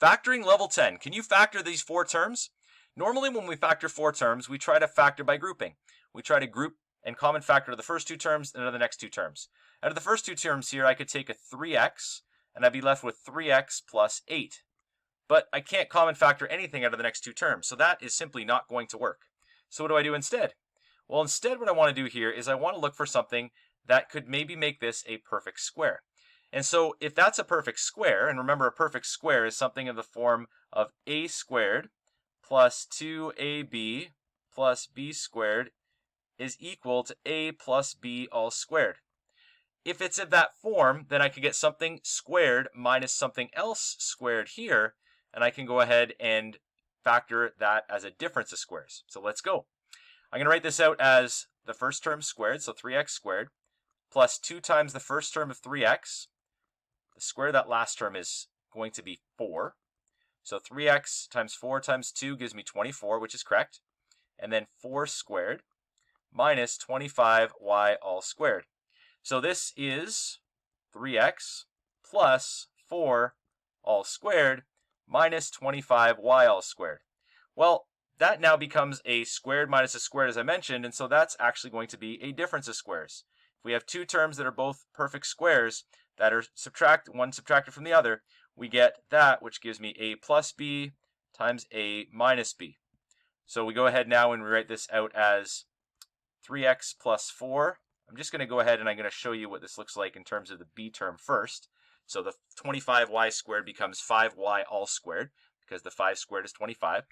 Factoring level 10. Can you factor these four terms? Normally when we factor four terms, we try to factor by grouping. We try to group and common factor the first two terms and the next two terms. Out of the first two terms here, I could take a 3x, and I'd be left with 3x plus 8. But I can't common factor anything out of the next two terms, so that is simply not going to work. So what do I do instead? Well, instead what I want to do here is I want to look for something that could maybe make this a perfect square. And so if that's a perfect square, and remember a perfect square is something in the form of a squared plus 2ab plus b squared is equal to a plus b all squared. If it's in that form, then I can get something squared minus something else squared here, and I can go ahead and factor that as a difference of squares. So let's go. I'm going to write this out as the first term squared, so 3x squared, plus 2 times the first term of 3x. The square of that last term is going to be 4. So 3x times 4 times 2 gives me 24, which is correct. And then 4 squared minus 25y all squared. So this is 3x plus 4 all squared minus 25y all squared. Well, that now becomes a squared minus a squared as I mentioned, and so that's actually going to be a difference of squares. If we have two terms that are both perfect squares that are one subtracted from the other, we get that, which gives me a plus b times a minus b. So we go ahead now and rewrite this out as 3x plus 4. I'm just going to go ahead and I'm going to show you what this looks like in terms of the b term first. So the 25y squared becomes 5y all squared, because the 5 squared is 25.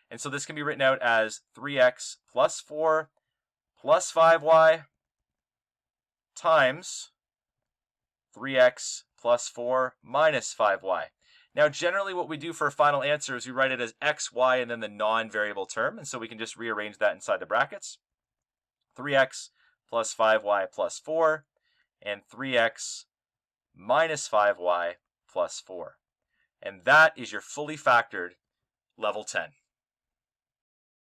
And so this can be written out as 3x plus 4 plus 5y times 3x plus 4 minus 5y. Now generally what we do for a final answer is we write it as x, y, and then the non-variable term, and so we can just rearrange that inside the brackets. 3x plus 5y plus 4, and 3x minus 5y plus 4. And that is your fully factored level 10.